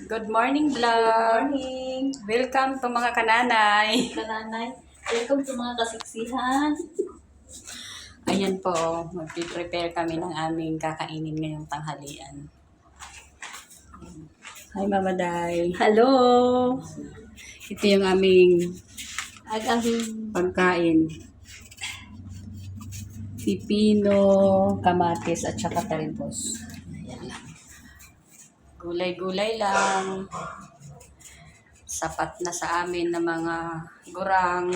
Good morning, vlog. Morning! Welcome to mga kananay. Kananay, welcome to mga kasiksihan. Ayan po, magpiprepare kami ng aming kakainin ngayong tanghalian. Hi, Mama Day. Hello! Ito yung aming Ang pagkain. Pipino, kamatis, at saka talbos. Ayan lang. Gulay-gulay lang. Sapat na sa amin na mga gurang.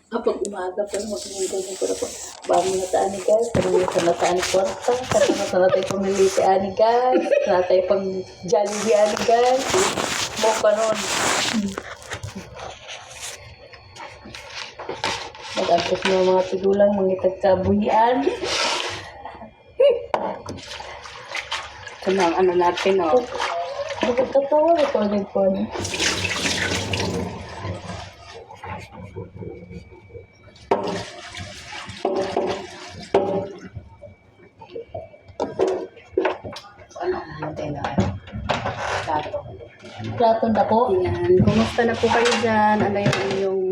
kapag umaga pa mag-uungay ko na po. Bago na taan ni guys, pero yung sanataan ni Kwarta, kasi na tayo pamiliti ani guys, na tayo pang Jollibee ani guys. Mo pa nun. Mag-agos na mga tigulang, mga tagkabuhian. Ito na ang ano natin, oh. Bakit katawa na po din po? Ano ang natin na plato. Plato na po. Ayan. Kumusta na po kayo dyan? Ano yung inyong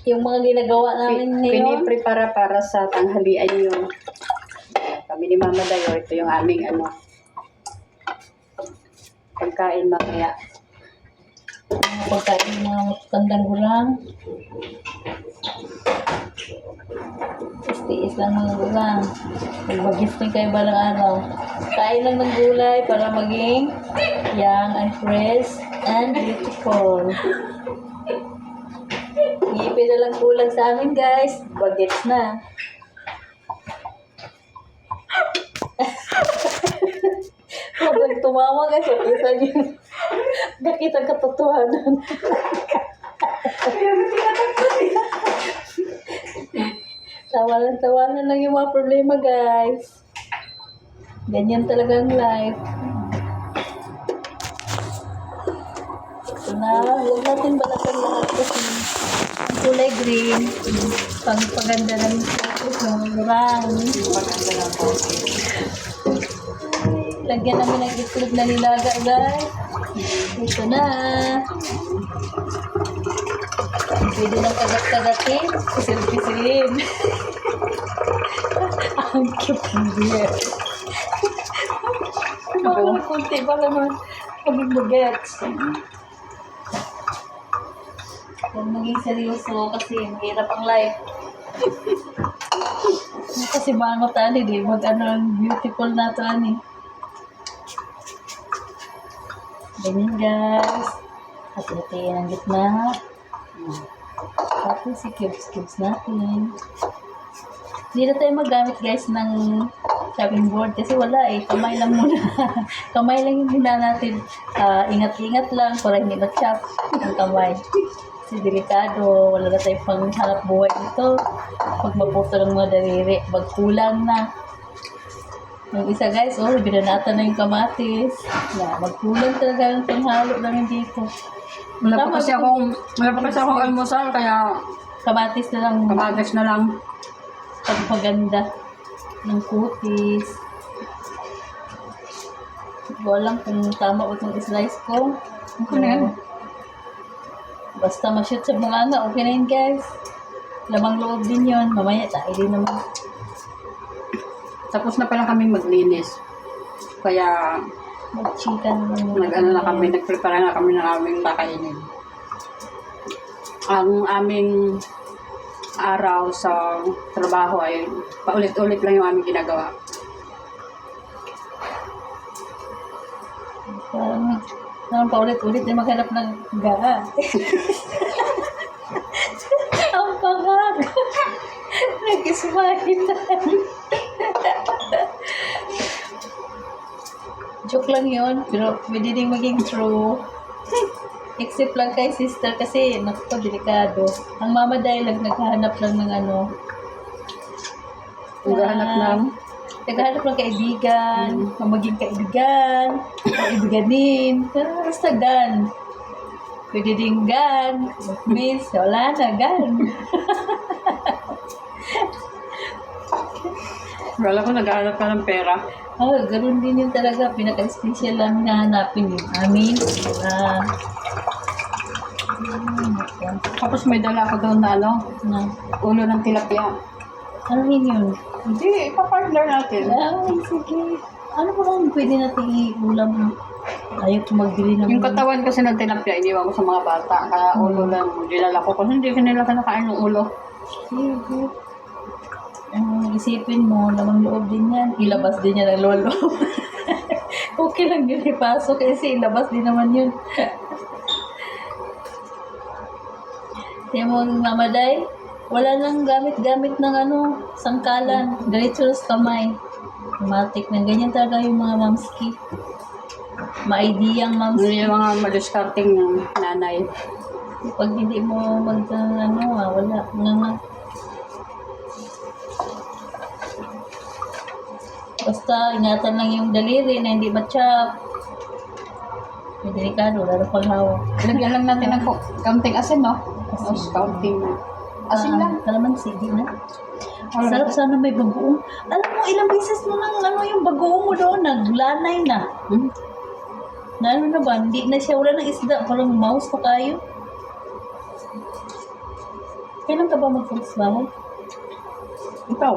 Yung mga ginagawa namin ngayon. piniprepara para sa tanghalian yung kami ni Mama Dayo. Ito yung aming pagkain mamaya. Pagkain ng mga tandang gulang. Tiis lang mga gulang. Magmagising kayo balang araw. Kain lang ng gulay para maging young and fresh and beautiful. Ngipin na lang kulang sa amin guys. Bagets na. Habang tumawa guys, okay sa niyo. Nakita katotohanan. Tawanan lang yung mga problema, guys. Ganyan talaga ang life. Ito na, huwag natin balakan lahat kasi ang kulay green, pagpaganda ng status ng urang. Maganda lang po. Lagyan namin ng itlog na nilaga, guys. Ito na. Pwede nang kagat-kagatin. Pisil-pisilin. Ang cute ng beer. Baka kunti pa naman. Maging bagets. Huwag maging seryoso kasi mahirap ang life. Kasi bangot ani, di mag-ano, beautiful na ito ani. Ganyan guys. Hati-hatiin ang gitna. Tapos si cubes natin. Hindi na tayo magamit guys ng chopping board kasi wala eh. Kamay lang muna. Kamay lang yung gina natin. Ingat-ingat lang para hindi ma-chop ang kamay. Kasi delikado. Wala na tayo pang hanap buhay dito. Pag maputo ng mga daliri, magkulang na. Yung isa guys, binanata na yung kamatis. Magkulang talaga ang panghalo namin dito. Wala pa kasi akong almusal, kaya Kamatis na lang. kamatis na lang. Pagpaganda ng kutis. Hindi ko alam kung tama o itong slice ko. Okay na yan. Basta ma-shoot sa bunganga, okay na yun guys. Lamang loob din yun. Mamaya tayo din naman. Tapos na pala kami maglinis. Kaya Mag-chika naman. nagprepara na kami ng aming kakainin. Ang aming araw sa trabaho ay paulit-ulit lang yung aming ginagawa. Parang paulit-ulit din maghanap ng gara. Ang pangak. Nag-smile. Joke lang yun, pero pwede din maging true. Except lang kay sister kasi naku, delikado. Ang mama dahil naghahanap lang ng ano. Naghahanap ng Naghahanap ng kaibigan, maging kaibigan, kaibiganin, basta gan. Pwede din gan, miss, wala na gan. Wala ko nag-aalap ka ng pera. Oh, ganoon din yun talaga. Pinaka-special lang na hanapin yung amin. Tapos may dala ko doon na ano, Na, ulo ng tilapia. ano yun? Hindi, ipapartner natin. Ay, sige. Ano ba kung pwede natin i-ulam? Ayaw ko magbili ng... Yung katawan kasi ng tilapia, iniwan ko sa mga bata. Kaya ulo lang, dinala ko. Kasi hindi kanila kinakain ng ulo. Sige. Isipin mo, namang loob din yan. Ilabas din yan ang lolo. Okay lang yun ipasok kasi ilabas din naman yun. Kaya mo, Mama Day, wala nang gamit-gamit ng ano, sangkalan. Diretso sa kamay. Matik na ganyan talaga yung mga mamski. Ma-idea ang Ano mamski. yung mga madiscarding ng nanay. Pag hindi mo wala. Nga. Basta ingatan lang yung daliri na hindi matchap. May delikado, lalo pang hawak. Lagyan lang natin ng kaunting asin, no? Tapos kaunting asin lang. Kalamansi, di na. Sarap sana may bagoong. Alam mo, ilang beses mo nang yung bagoong mo doon, naglanay na. Na ano na ba, hindi na siya, wala ng isda, parang mouse pa kayo. Kailan ka ba mag-focus bahay? Ikaw.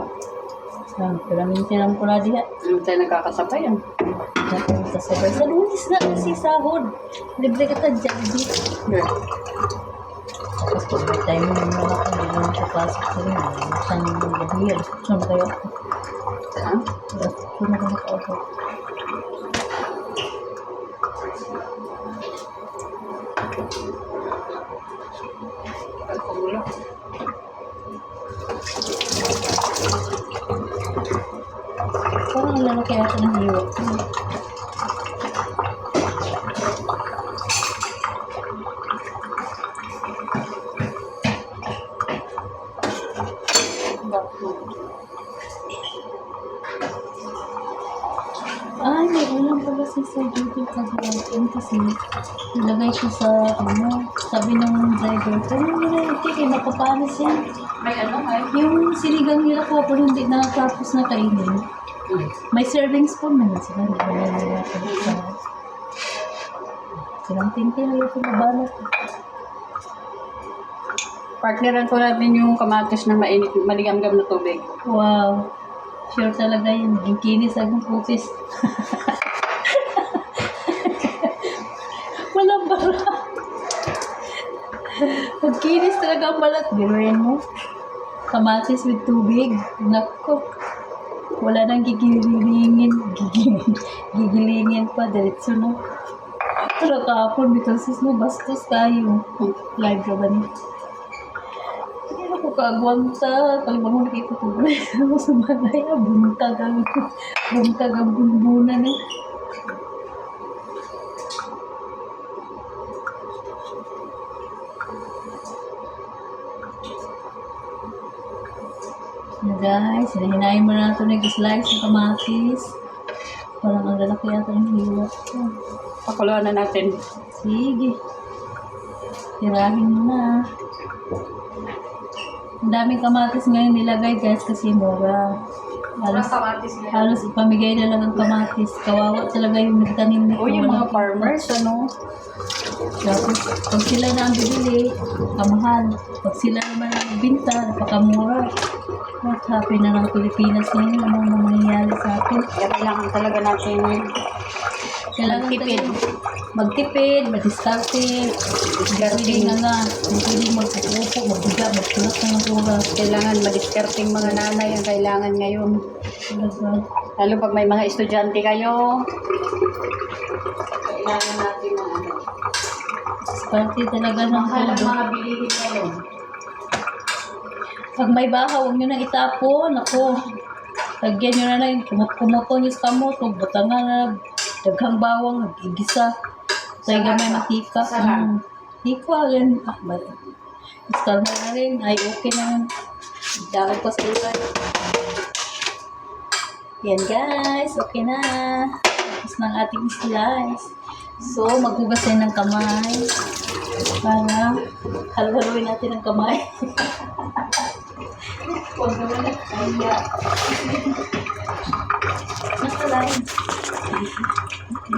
Pinamintinan ko na diha. Tayo nagkakasabayan. Sabay sa lunis na kasi sahod. Libre ka dyan, di. Yeah. Tapos pag may time mo naman ako, hindi naman siya pasok sa rin. Saan yung gabi yan? Saan na kayo? Ha? Saan na kayo ako? Pagkagulo. Parang ang lalaki ako ng hiwa. Ay, may ulam pala si Sir Judy kagawain kasi nilagay ko sa, sabi ng driver, kaya mo na yung ticket, mapapanis yan. May ano, may? Yung sinigang nila ko po hindi nakatapos na kainin. May serving spoon naman sila. Hindi na nila sa silang tintin na yung nabalot. Partneran ko natin yung kamatis na mainit, maligam-gam na tubig. Wow. Sure talaga yun. Naging kinis agong kupis. Walang bara. Pagkinis talaga ang balat. Biruin mo. Kamatis with tubig. Nako. Wala nang gigilingin. Gigilingin pa. Diretso na. Pero kahapon, bitasis mo, bastos kayo. Live ka ba niya? Hindi ako kaagwanta. Kalibang mo nakikutulay ako sa balay. Buntag ang bunbunan eh. Na guys, hinahinayin mo na ito nag-slice ng kamatis. Parang ang lalaki yata ng hiwa. Pakuluan na natin. Sige. Tirahin mo na. Ang daming kamatis ngayon nilagay guys kasi mura. kamatis Halos ipamigay na lang ang kamatis. Kawawa talaga yung nagtanim nito. O yung mga farmers, ano? Tapos, pag sila na ang bibili, kamahal. Pag sila naman ang binta, napakamura. What happy na ng Pilipinas ngayon? Ano ang nangyayari sa atin? Kaya kailangan talaga natin Kailangan magtipid. Magtipid, mag-diskarte, hindi na nga. Hindi mag-upo, magbiga, magtulak na ng oras. Kailangan madiskarting mga nanay ang kailangan ngayon. Talaga. Lalo pag may mga estudyante kayo, kailangan natin mga ano. Diskarte talaga ng Mahal ang todo. mga bilihin ngayon. Pag may baha, huwag nyo nang itapon. Ako, lagyan nyo na lang. Kumuto nyo sa kamot. Huwag butangan na. Daghang bawang, nag-igisa. Tayo gamay matika. Tika, yan. Install mo na rin. Ay, okay na yun. Dahil pa sa ilan. Yan guys, okay na. Tapos ng ating slice. So, maghugas tayo ng kamay. Para halo-haloin natin ang kamay. Huwag naman na kaya. Nakalain.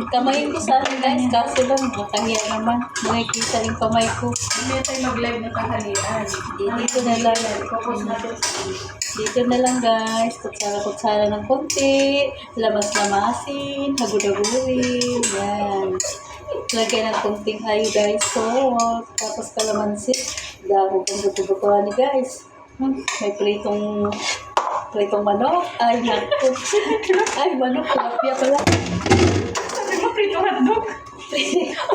Kamayin ko sana guys, kaso lang nakakahiya naman. Nakikita rin kamay ko. Hindi tayo mag-live na kahalian. Dito na lang. Focus natin sa Dito na lang guys. Kutsara-kutsara ng konti. Lamas-lamasin. Hagod-hagurin. Yan. Lagyan ng konting iodized salt. Tapos kalamansi. Dahon kang buto-butuan ni guys. May pritong manok. Ay, naku. Ay, manok. Tilapia pala. Sabi mo, prito hotdog.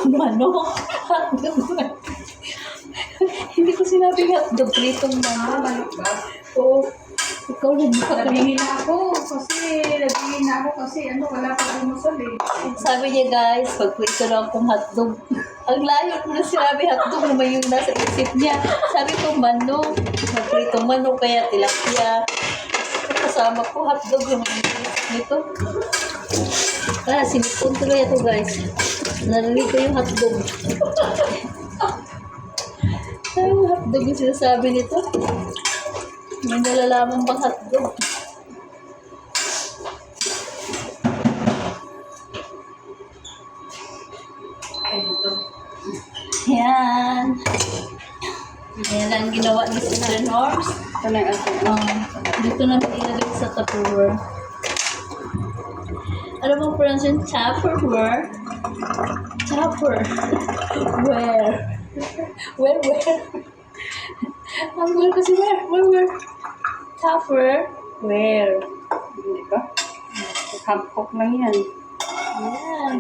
Ang manok. Hotdog. Hindi ko sinabi hotdog. Pritong manok. Manok ba? Oo. Ikaw lang buka ka Nabingin na ako kasi ano, wala pa umusal eh. Sabi niya guys, pagprito lang akong hotdog. Ang layo ko na sinabi hotdog naman yung nasa isip niya. Sabi ko manok. Magpritong manok kaya tilapia. Kasama ko hotdog yung isip nito. Ah, sinipon tuloy ito guys. Narinig ko yung hotdog. Ay, yung hotdog yung sinasabi nito. May nalalaman bang hotdog? Ay, dito. Yan. Yan ang ginawa ni Sister Norms. Ito na yung ating. Dito na ilagay sa Tupperware. Ano bang pronunciation? Tupperware? Tupper. Where? Where? Ang gulo kasi where? Tupper. Where? Hindi ba? Hampok lang yan. Yan.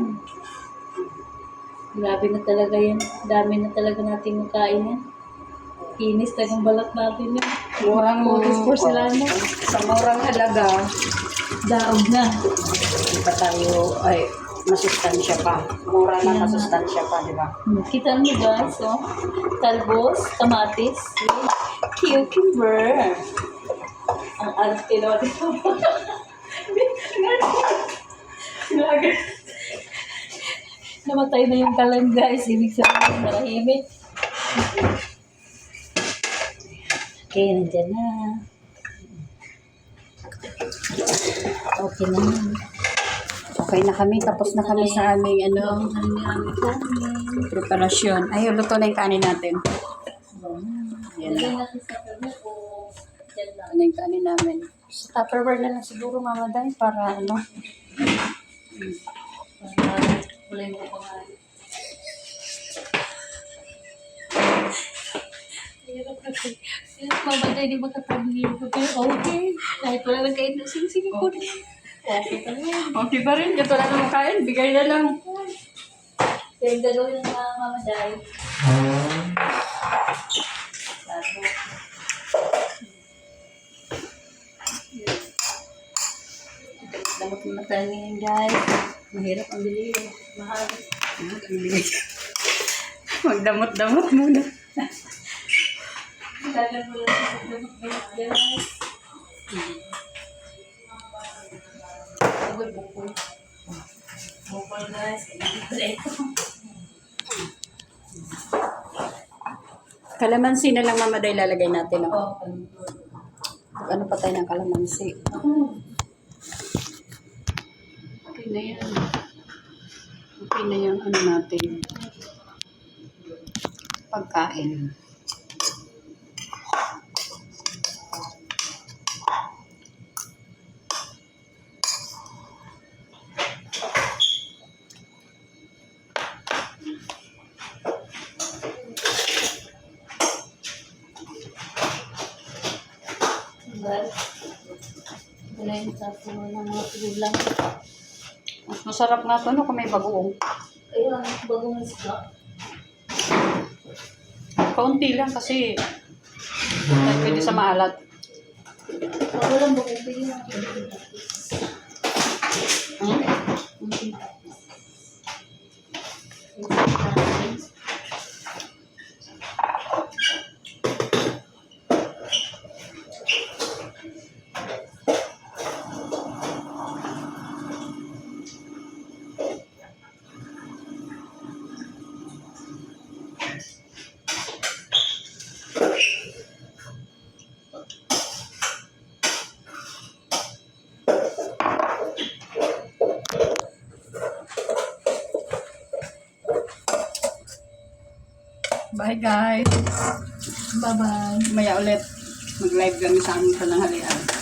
Grabe na talaga yan. Dami na talaga natin makain yan. Kinis talagang balat natin yan. Murang Photos porcelana. Sa murang halaga, Daog na. hindi pa tayo, ay, masustansya pa. Mura na Yeah. masustansya pa, di ba? Kita niyo guys, oh. Talbos, kamatis, with cucumber. Ang arte naman ito. Namatay na yung kalan guys. Ibig sabihin marahimik. Okay, nandiyan na. Okay na. Okay na kami, tapos na kami sa aming ano, preparasyon. Ay, luto na yung kanin natin. Yan na. Lagay natin sa kanin o dyan lang. Ano yung kanin namin? Sa Tupperware na lang siguro, Mama Day, para ano. Para kulay mo pa nga. Hirap na kayo. Mamatay di makatangin ko kayo. Okay. Kahit wala lang kayo, sige ko na. Okay pa rin. Okay pa rin, ito lang naman kain, bigay na lang. Kaya yung gagawin ng mga mamaday. Sabi. Damot na tanin guys. Mahirap ang bili. Mahal. Magdamot-damot muna. Lalan mo lang sa damot guys. Bukol. Bukol guys. Ito. Kalamansi na lang, Mama Day, lalagay natin. Oh. Oh, Ano pa tayo ng kalamansi? Okay na yan. Okay na yung ano natin. Pagkain. Wala yung tapo ng mga tulang. Mas masarap nga ito, no, kung may bagoong. Ayun, bagong isda. Kaunti lang kasi pwede sa maalat. Ako lang bagong pili ng Hmm? Bye guys. Bye-bye. Maya ulit. Mag-live kami sa aming pananghalian.